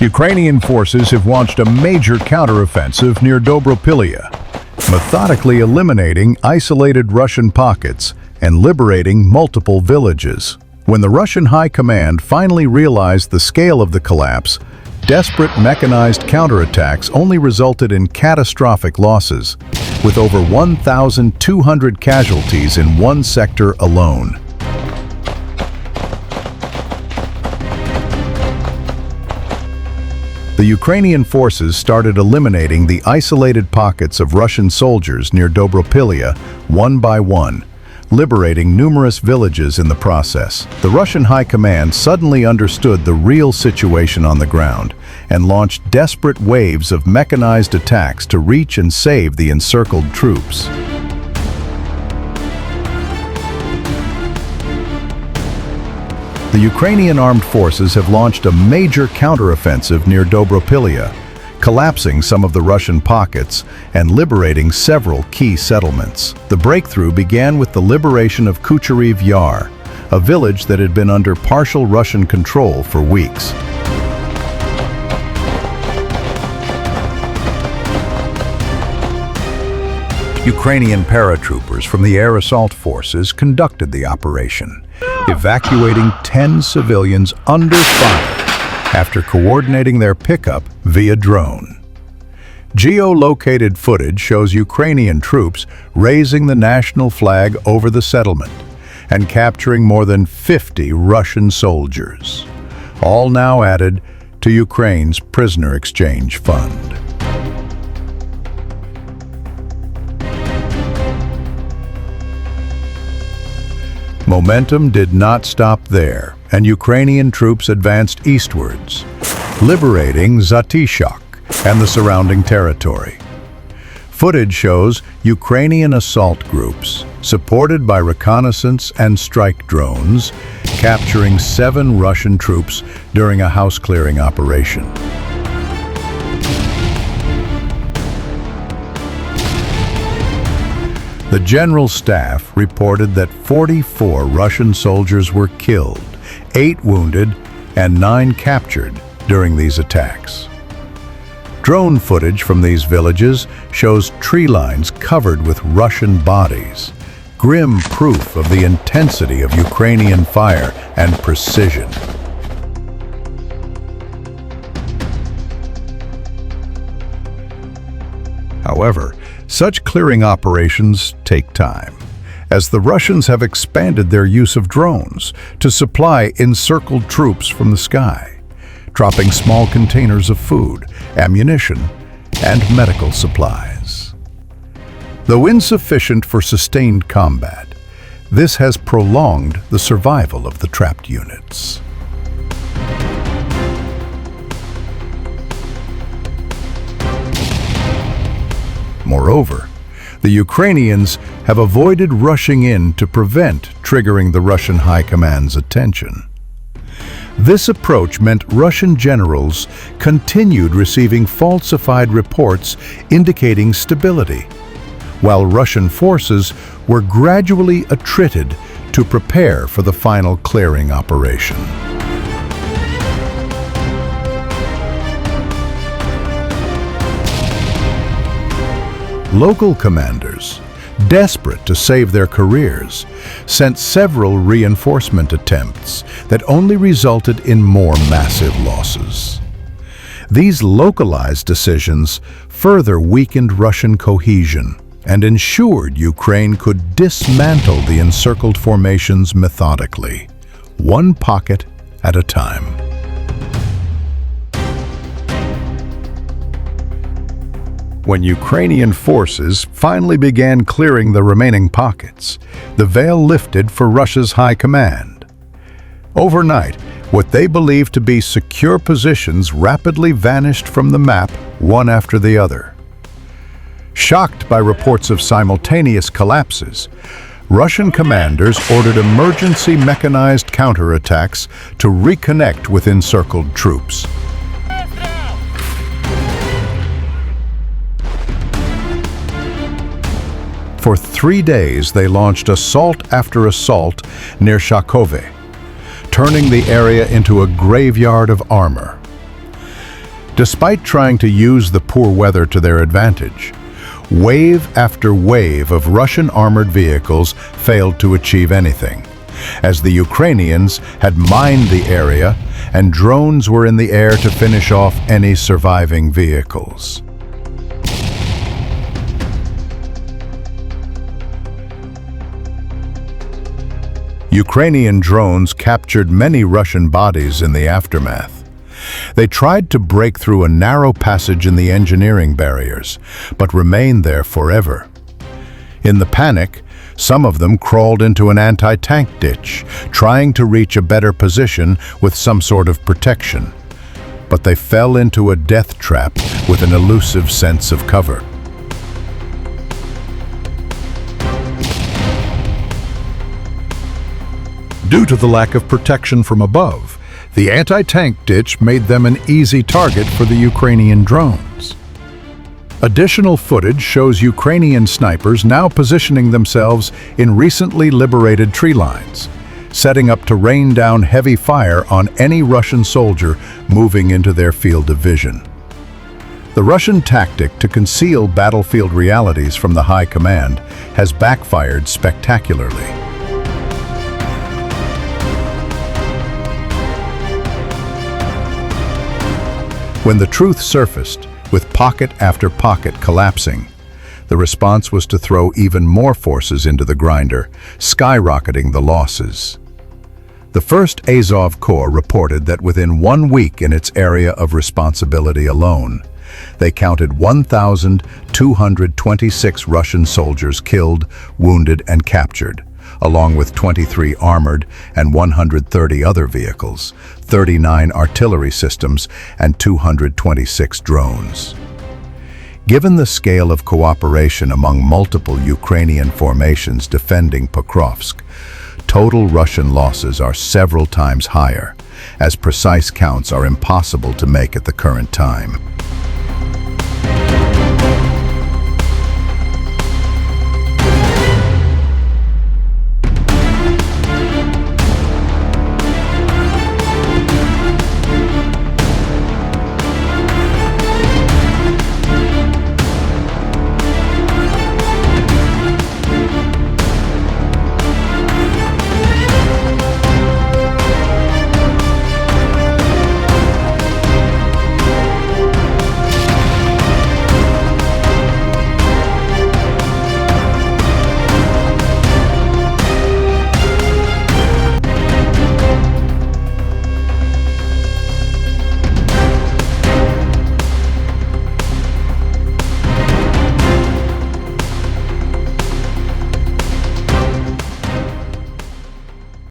Ukrainian forces have launched a major counteroffensive near Dobropillia, methodically eliminating isolated Russian pockets and liberating multiple villages. When the Russian High Command finally realized the scale of the collapse, desperate mechanized counterattacks only resulted in catastrophic losses, with over 1,200 casualties in one sector alone. The Ukrainian forces started eliminating the isolated pockets of Russian soldiers near Dobropillia one by one, liberating numerous villages in the process. The Russian High Command suddenly understood the real situation on the ground and launched desperate waves of mechanized attacks to reach and save the encircled troops. The Ukrainian armed forces have launched a major counteroffensive near Dobropillia, collapsing some of the Russian pockets and liberating several key settlements. The breakthrough began with the liberation of Kucherev Yar, a village that had been under partial Russian control for weeks. Ukrainian paratroopers from the air assault forces conducted the operation, evacuating 10 civilians under fire after coordinating their pickup via drone. Geo-located footage shows Ukrainian troops raising the national flag over the settlement and capturing more than 50 Russian soldiers, all now added to Ukraine's prisoner exchange fund. Momentum did not stop there, and Ukrainian troops advanced eastwards, liberating Zatishok and the surrounding territory. Footage shows Ukrainian assault groups, supported by reconnaissance and strike drones, capturing 7 Russian troops during a house-clearing operation. The General Staff reported that 44 Russian soldiers were killed, 8 wounded, and 9 captured during these attacks. Drone footage from these villages shows tree lines covered with Russian bodies, grim proof of the intensity of Ukrainian fire and precision. However, such clearing operations take time, as the Russians have expanded their use of drones to supply encircled troops from the sky, dropping small containers of food, ammunition, and medical supplies. Though insufficient for sustained combat, this has prolonged the survival of the trapped units. Moreover, the Ukrainians have avoided rushing in to prevent triggering the Russian High Command's attention. This approach meant Russian generals continued receiving falsified reports indicating stability, while Russian forces were gradually attrited to prepare for the final clearing operation. Local commanders, desperate to save their careers, sent several reinforcement attempts that only resulted in more massive losses. These localized decisions further weakened Russian cohesion and ensured Ukraine could dismantle the encircled formations methodically, one pocket at a time. When Ukrainian forces finally began clearing the remaining pockets, the veil lifted for Russia's High Command. Overnight, what they believed to be secure positions rapidly vanished from the map, one after the other. Shocked by reports of simultaneous collapses, Russian commanders ordered emergency mechanized counterattacks to reconnect with encircled troops. For 3 days, they launched assault after assault near Shakove, turning the area into a graveyard of armor. Despite trying to use the poor weather to their advantage, wave after wave of Russian armored vehicles failed to achieve anything, as the Ukrainians had mined the area and drones were in the air to finish off any surviving vehicles. Ukrainian drones captured many Russian bodies in the aftermath. They tried to break through a narrow passage in the engineering barriers, but remained there forever. In the panic, some of them crawled into an anti-tank ditch, trying to reach a better position with some sort of protection. But they fell into a death trap with an elusive sense of cover. Due to the lack of protection from above, the anti-tank ditch made them an easy target for the Ukrainian drones. Additional footage shows Ukrainian snipers now positioning themselves in recently liberated tree lines, setting up to rain down heavy fire on any Russian soldier moving into their field of vision. The Russian tactic to conceal battlefield realities from the high command has backfired spectacularly. When the truth surfaced, with pocket after pocket collapsing, the response was to throw even more forces into the grinder, skyrocketing the losses. The 1st Azov Corps reported that within 1 week in its area of responsibility alone, they counted 1,226 Russian soldiers killed, wounded, and captured, along with 23 armored and 130 other vehicles, 39 artillery systems, and 226 drones. Given the scale of cooperation among multiple Ukrainian formations defending Pokrovsk, total Russian losses are several times higher, as precise counts are impossible to make at the current time.